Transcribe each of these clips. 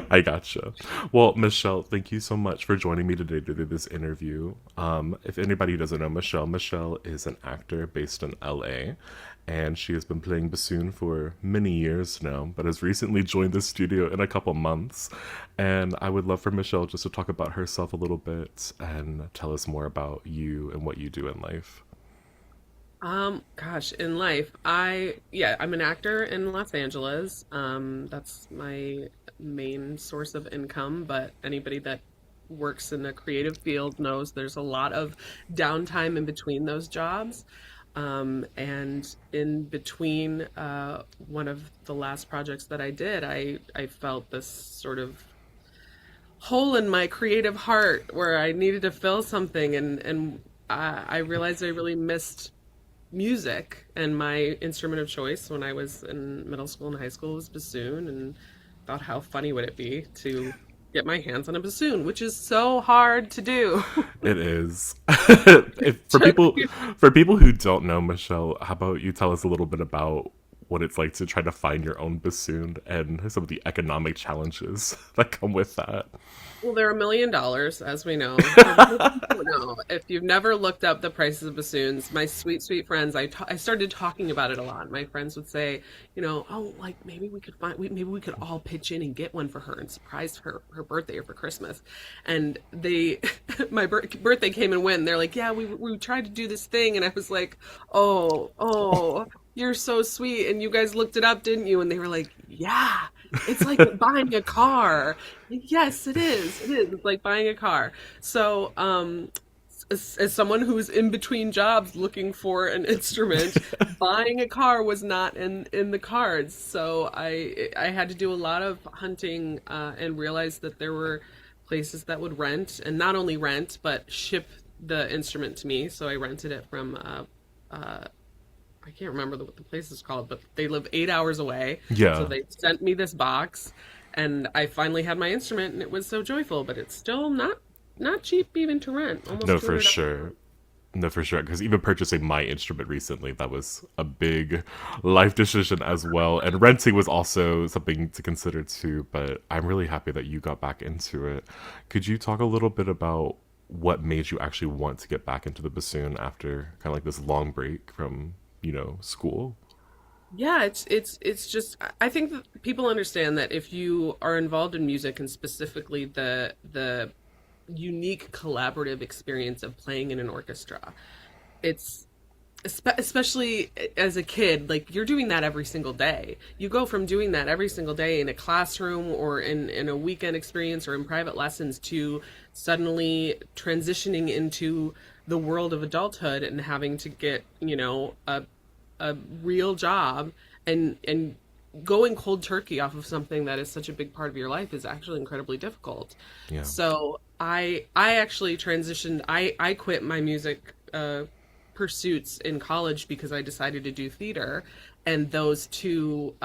I gotcha. Well, Michelle, thank you so much for joining me today to do this interview. If anybody doesn't know Michelle is an actor based in LA, and she has been playing bassoon for many years now, but has recently joined the studio in a couple months. And I would love for Michelle just to talk about herself a little bit and tell us more about you and what you do in life. Gosh, in life, I'm an actor in Los Angeles. That's my main source of income, but anybody that works in a creative field knows there's a lot of downtime in between those jobs. And in between one of the last projects that I did, I felt this sort of hole in my creative heart where I needed to fill something, and I realized I really missed music, and my instrument of choice when I was in middle school and high school was bassoon, and thought how funny would it be to get my hands on a bassoon, which is so hard to do. It is. Took me For people who don't know Michelle, how about you tell us a little bit about what it's like to try to find your own bassoon and some of the economic challenges that come with that. Well, they're $1 million, as we know. For those who don't know, if you've never looked up the prices of bassoons, my sweet, sweet friends, I started talking about it a lot. My friends would say, oh, like maybe we could maybe we could all pitch in and get one for her and surprise her birthday or for Christmas. And they, my birthday came and went. And they're like, yeah, we tried to do this thing, and I was like, oh, you're so sweet. And you guys looked it up, didn't you? And they were like, yeah. It's like buying a car. Yes, it is. It is. It's like buying a car. So, as someone who's in between jobs looking for an instrument, buying a car was not in the cards. So I had to do a lot of hunting and realized that there were places that would rent, and not only rent but ship the instrument to me. So I rented it from I can't remember what the place is called, but they live 8 hours away. So Yeah, they sent me this box, and I finally had my instrument, and it was so joyful. But it's still not cheap even to rent, almost no, two for hundred dollars. sure. No, for sure. Because even purchasing my instrument recently, that was a big life decision as well. And renting was also something to consider too. But I'm really happy that you got back into it. Could you talk a little bit about what made you actually want to get back into the bassoon after kind of like this long break from, school? Yeah, it's just I think that people understand that if you are involved in music, and specifically the unique collaborative experience of playing in an orchestra, it's especially as a kid, like you're doing that every single day. You go from doing that every single day in a classroom or in a weekend experience or in private lessons to suddenly transitioning into the world of adulthood and having to get, a real job, and going cold turkey off of something that is such a big part of your life is actually incredibly difficult. Yeah. So I actually transitioned. I quit my music pursuits in college because I decided to do theater, and those two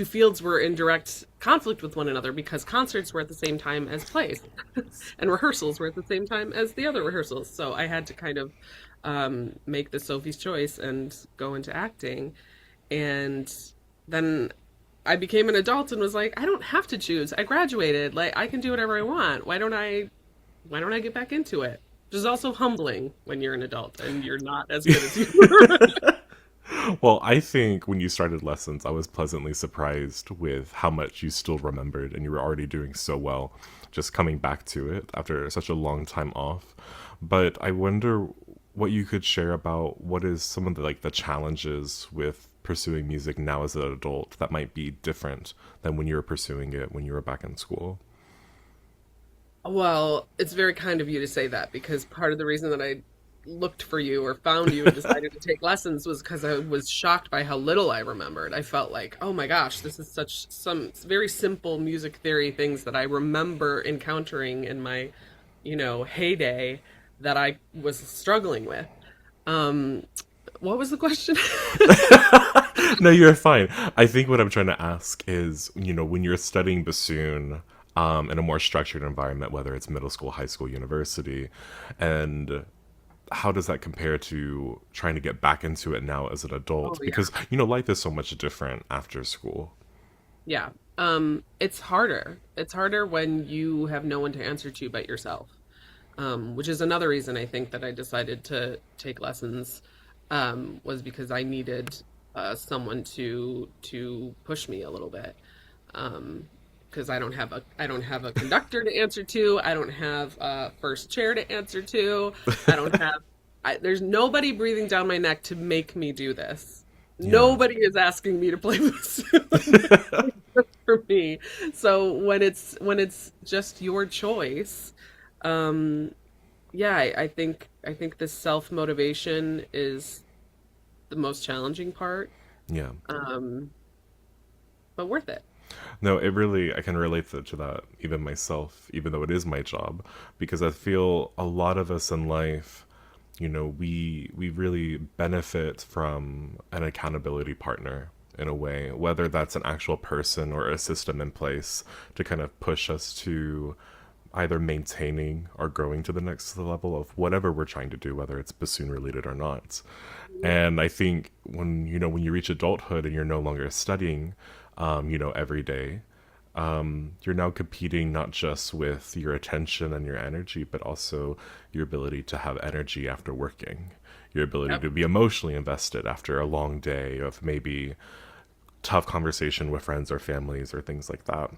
fields were in direct conflict with one another because concerts were at the same time as plays, and rehearsals were at the same time as the other rehearsals. So I had to kind of make the Sophie's choice and go into acting. And then I became an adult and was like, I don't have to choose. I graduated. Like I can do whatever I want. Why don't I get back into it? Which is also humbling when you're an adult and you're not as good as you were. Well, I think when you started lessons, I was pleasantly surprised with how much you still remembered and you were already doing so well just coming back to it after such a long time off. But I wonder what you could share about what is some of the like the challenges with pursuing music now as an adult that might be different than when you were pursuing it when you were back in school. Well, it's very kind of you to say that, because part of the reason that I looked for you or found you and decided to take lessons was because I was shocked by how little I remembered. I felt like, oh my gosh, this is such some very simple music theory things that I remember encountering in my, heyday, that I was struggling with. Um, what was the question? No, you're fine. I think what I'm trying to ask is, when you're studying bassoon in a more structured environment, whether it's middle school, high school, university, and how does that compare to trying to get back into it now as an Oh adult? yeah. Because, life is so much different after school. Yeah. It's harder. It's harder when you have no one to answer to but yourself. Which is another reason I think that I decided to take lessons, was because I needed someone to push me a little bit. Because I don't have a conductor to answer to. I don't have a first chair to answer to. I don't have there's nobody breathing down my neck to make me do this. Yeah. Nobody is asking me to play bassoon for me. So when it's just your choice, um, yeah, I think this self motivation is the most challenging part, Yeah. um, but worth it. No, it really, I can relate to that, even myself, even though it is my job, because I feel a lot of us in life, we really benefit from an accountability partner in a way, whether that's an actual person or a system in place to kind of push us to either maintaining or growing to the next level of whatever we're trying to do, whether it's bassoon related or not. And I think when you reach adulthood and you're no longer studying, every day, you're now competing not just with your attention and your energy, but also your ability to have energy after working, your ability Yep. to be emotionally invested after a long day of maybe tough conversation with friends or families or things like that.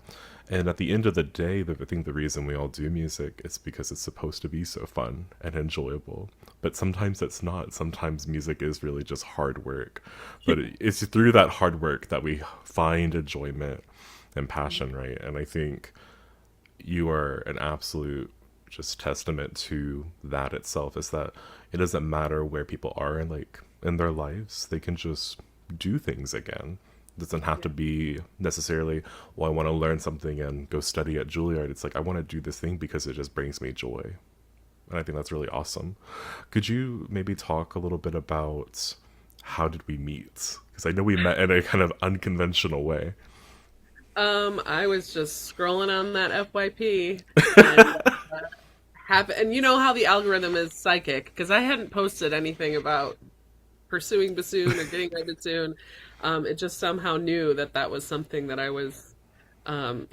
And at the end of the day, I think the reason we all do music is because it's supposed to be so fun and enjoyable. But sometimes it's not. Sometimes music is really just hard work. But it's through that hard work that we find enjoyment and passion, right? And I think you are an absolute just testament to that itself, is that it doesn't matter where people are in their lives, they can just do things again. It doesn't have to be necessarily, well, I want to learn something and go study at Juilliard. It's like I want to do this thing because it just brings me joy. And I think that's really awesome. Could you maybe talk a little bit about how did we meet? Because I know we met in a kind of unconventional way. I was just scrolling on that FYP and and you know how the algorithm is psychic because I hadn't posted anything about pursuing bassoon or getting my bassoon. It just somehow knew that that was something that I was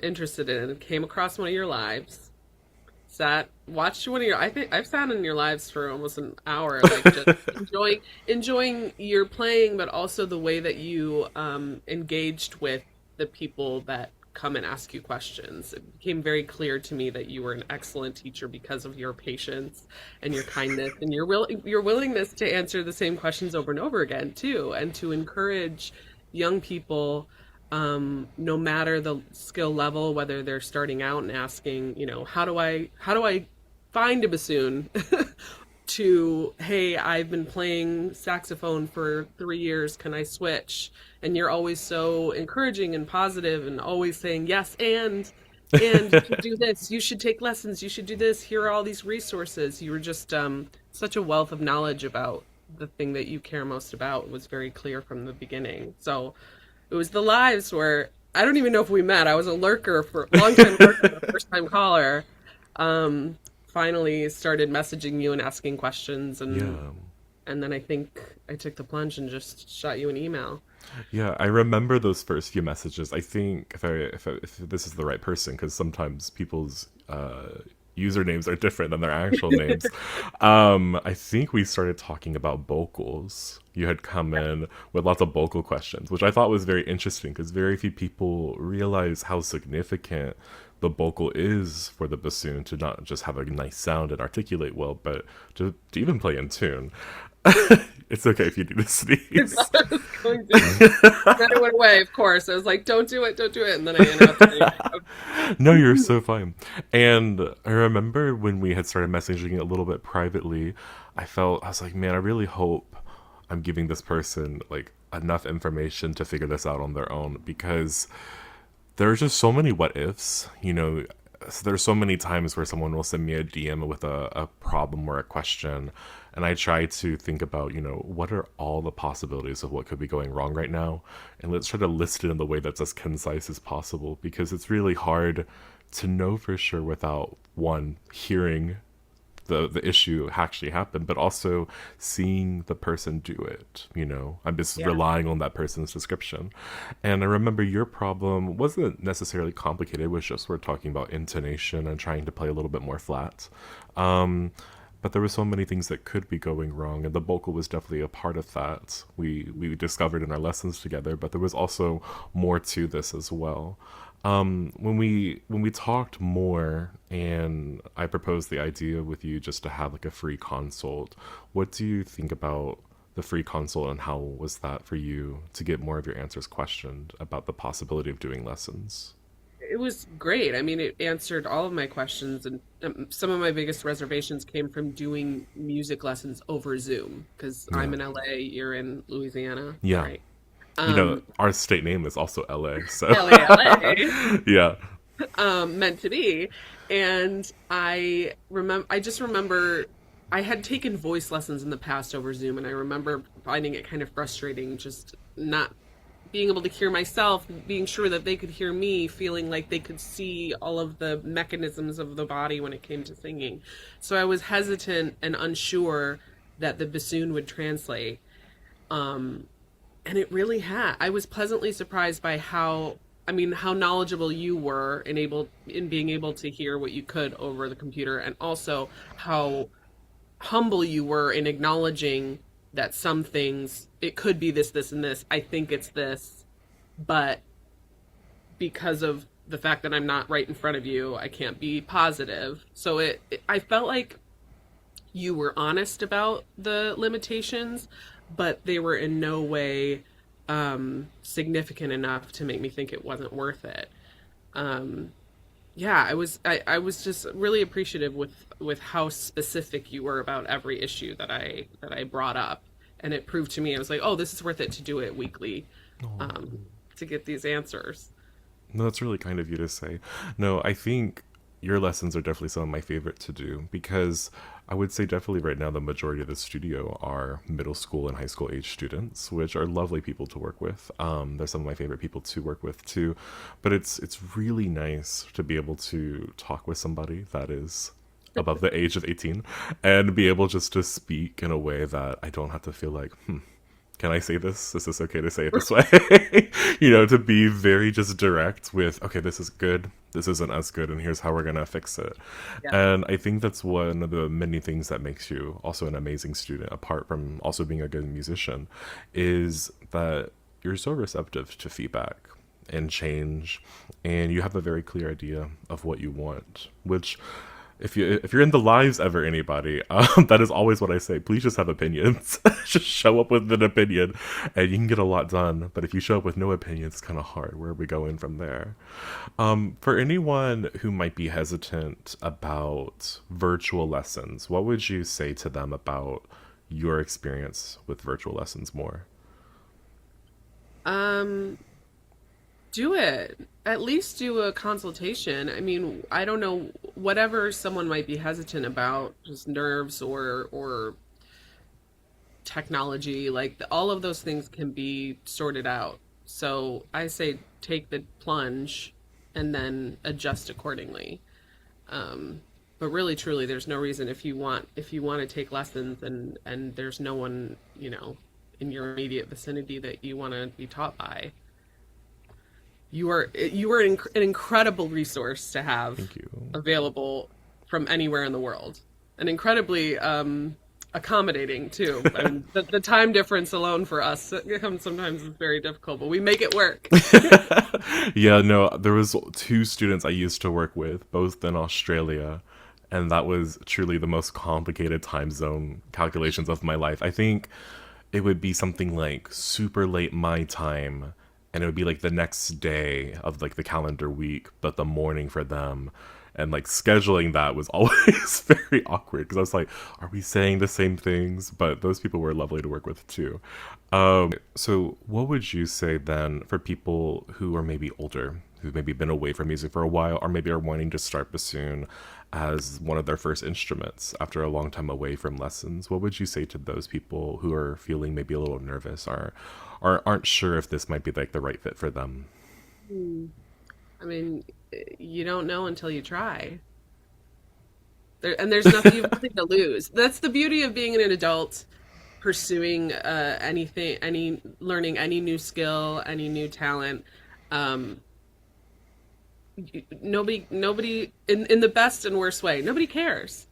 interested in. Came across one of your lives, watched one of your. I think I've sat in your lives for almost an hour, like just enjoying your playing, but also the way that you engaged with the people that come and ask you questions. It became very clear to me that you were an excellent teacher because of your patience and your kindness and your willingness to answer the same questions over and over again too, and to encourage young people, no matter the skill level, whether they're starting out and asking, how do I find a bassoon? To, hey, I've been playing saxophone for 3 years. Can I switch? And you're always so encouraging and positive and always saying, yes, and you should do this. You should take lessons. You should do this. Here are all these resources. You were just such a wealth of knowledge about the thing that you care most about. It was very clear from the beginning. So it was the lives where I don't even know if we met. I was a lurker for a long time, lurker, first time caller. Finally started messaging you and asking questions, Yeah. and then I think I took the plunge and just shot you an email. Yeah, I remember those first few messages. I think if this is the right person, because sometimes people's usernames are different than their actual names. I think we started talking about vocals. You had come in with lots of vocal questions, which I thought was very interesting because very few people realize how significant the vocal is for the bassoon, to not just have a nice sound and articulate well, but to even play in tune. It's okay if you do the I sneeze. thought I was going to. Then it went away, of course. I was like, don't do it. And then I interrupted you. No, you're so fine. And I remember when we had started messaging a little bit privately, I was like, man, I really hope I'm giving this person like enough information to figure this out on their own, because there are just so many what ifs, there's so many times where someone will send me a DM with a problem or a question, and I try to think about, what are all the possibilities of what could be going wrong right now, and let's try to list it in the way that's as concise as possible, because it's really hard to know for sure without one hearing the issue actually happened, but also seeing the person do it. I'm just Yeah. relying on that person's description. And I remember your problem wasn't necessarily complicated. It was just we're talking about intonation and trying to play a little bit more flat. But there were so many things that could be going wrong, and the vocal was definitely a part of that. We discovered in our lessons together, but there was also more to this as well. When we talked more, and I proposed the idea with you just to have like a free consult, what do you think about the free consult, and how was that for you to get more of your answers questioned about the possibility of doing lessons? It was great. I mean, it answered all of my questions, and some of my biggest reservations came from doing music lessons over Zoom because Yeah. I'm in LA, you're in Louisiana, Yeah. right? Um, Our state name is also LA, so LA, yeah. meant to be. And I just remember I had taken voice lessons in the past over Zoom, and I remember finding it kind of frustrating just not being able to hear myself, being sure that they could hear me, feeling like they could see all of the mechanisms of the body when it came to singing. So I was hesitant and unsure that the bassoon would translate. And it really had. I was pleasantly surprised by how knowledgeable you were in being able to hear what you could over the computer, and also how humble you were in acknowledging that some things it could be this, this, and this. I think it's this, but because of the fact that I'm not right in front of you, I can't be positive. So I felt like you were honest about the limitations, but they were in no way significant enough to make me think it wasn't worth it. Um, yeah, I was just really appreciative with how specific you were about every issue that I brought up, and it proved to me I was like, oh, this is worth it to do it weekly, um, to get these answers. No, that's really kind of you to say. No, I think your lessons are definitely some of my favorite to do because I would say definitely right now the majority of the studio are middle school and high school age students, which are lovely people to work with. They're some of my favorite people to work with too, but it's really nice to be able to talk with somebody that is above the age of 18 and be able just to speak in a way that I don't have to feel like, can I say this? Is this okay to say it this way? To be very just direct with, okay, this is good, this isn't as good, and here's how we're gonna fix it. Yeah. And I think that's one of the many things that makes you also an amazing student, apart from also being a good musician, is that you're so receptive to feedback and change, and you have a very clear idea of what you want, which if you're in the lives ever anybody, that is always what I say. Please just have opinions. Just show up with an opinion, and you can get a lot done. But if you show up with no opinions, it's kind of hard. Where are we going from there? For anyone who might be hesitant about virtual lessons, what would you say to them about your experience with virtual lessons more? Um, do it. At least do a consultation. I mean, I don't know, whatever someone might be hesitant about, just nerves or technology, like all of those things can be sorted out. So I say take the plunge and then adjust accordingly. Um, but really, truly, there's no reason if you want to take lessons and there's no one, in your immediate vicinity that you want to be taught by. You are an incredible resource to have Thank you. available from anywhere in the world, and incredibly accommodating too. I mean, the time difference alone for us sometimes is very difficult, but we make it work. Yeah, no, there was two students I used to work with, both in Australia, and that was truly the most complicated time zone calculations of my life. I think it would be something like super late my time, and it would be like the next day of like the calendar week, but the morning for them. And like scheduling that was always very awkward because I was like, are we saying the same things? But those people were lovely to work with too. So what would you say then for people who are maybe older, who've maybe been away from music for a while, or maybe are wanting to start bassoon as one of their first instruments after a long time away from lessons? What would you say to those people who are feeling maybe a little nervous or aren't sure if this might be like the right fit for them? I mean, you don't know until you try. And there's nothing, you've nothing to lose. That's the beauty of being an adult pursuing anything, any learning any new skill, any new talent. Um, nobody in the best and worst way, nobody cares.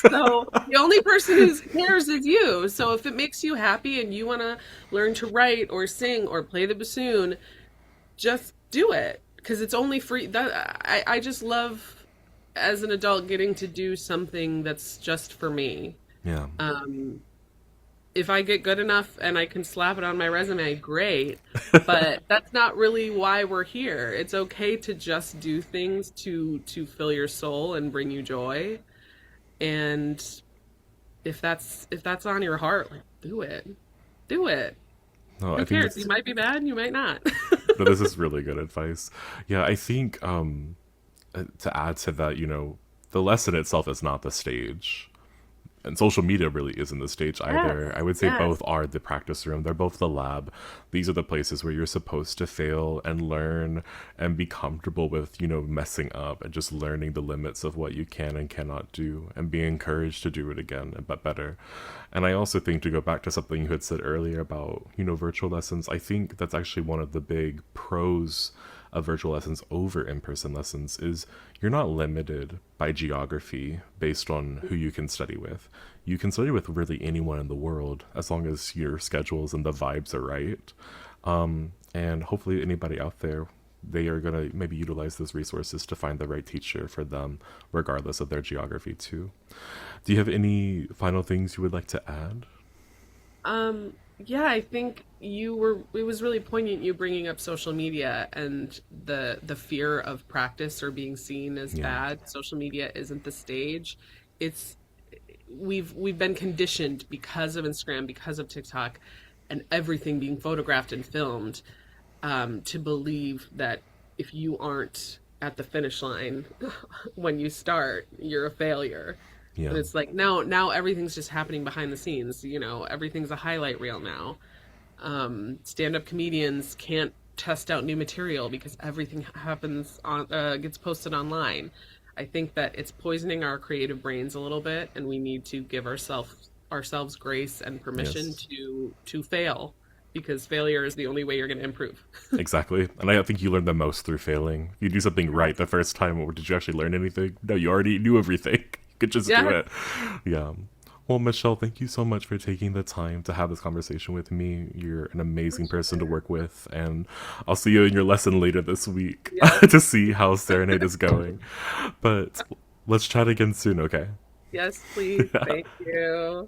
So the only person who cares is you. So if it makes you happy and you want to learn to write or sing or play the bassoon, just do it because it's only free. That I just love as an adult getting to do something that's just for me. Yeah. Um, if I get good enough and I can slap it on my resume, great. But that's not really why we're here. It's okay to just do things to fill your soul and bring you joy. And if that's on your heart, like do it. Do it. No, I Who think cares? that's You might be bad, you might not. no, this is really good advice. Yeah, I think to add to that, the lesson itself is not the stage. And social media really isn't the stage either. I Yes, would say yes, both are the practice room. They're both the lab. These are the places where you're supposed to fail and learn and be comfortable with, messing up and just learning the limits of what you can and cannot do and be encouraged to do it again, but better. And I also think to go back to something you had said earlier about, virtual lessons, I think that's actually one of the big pros of virtual lessons over in-person lessons is you're not limited by geography based on who you can study with. You can study with really anyone in the world as long as your schedules and the vibes are right. And hopefully anybody out there, they are going to maybe utilize those resources to find the right teacher for them regardless of their geography too. Do you have any final things you would like to add? yeah, I think it was really poignant you bringing up social media and the fear of practice or being seen as Yeah. bad. Social media isn't the stage. It's we've been conditioned because of Instagram, because of TikTok, and everything being photographed and filmed, to believe that if you aren't at the finish line when you start, you're a failure. Yeah. And it's like now everything's just happening behind the scenes. Everything's a highlight reel now. Stand-up comedians can't test out new material because everything happens on gets posted online. I think that it's poisoning our creative brains a little bit, and we need to give ourselves grace and permission Yes. to fail because failure is the only way you're going to improve. Exactly. And I think you learn the most through failing. If you do something right the first time, or did you actually learn anything? No, you already knew everything. You could just do Yeah. it. Yeah. Well, Michelle, thank you so much for taking the time to have this conversation with me. You're an For amazing person to sure. work with, and I'll see you in your lesson later this week Yes. to see how Serenade is going. But let's chat again soon, okay? Yes, please. Thank you.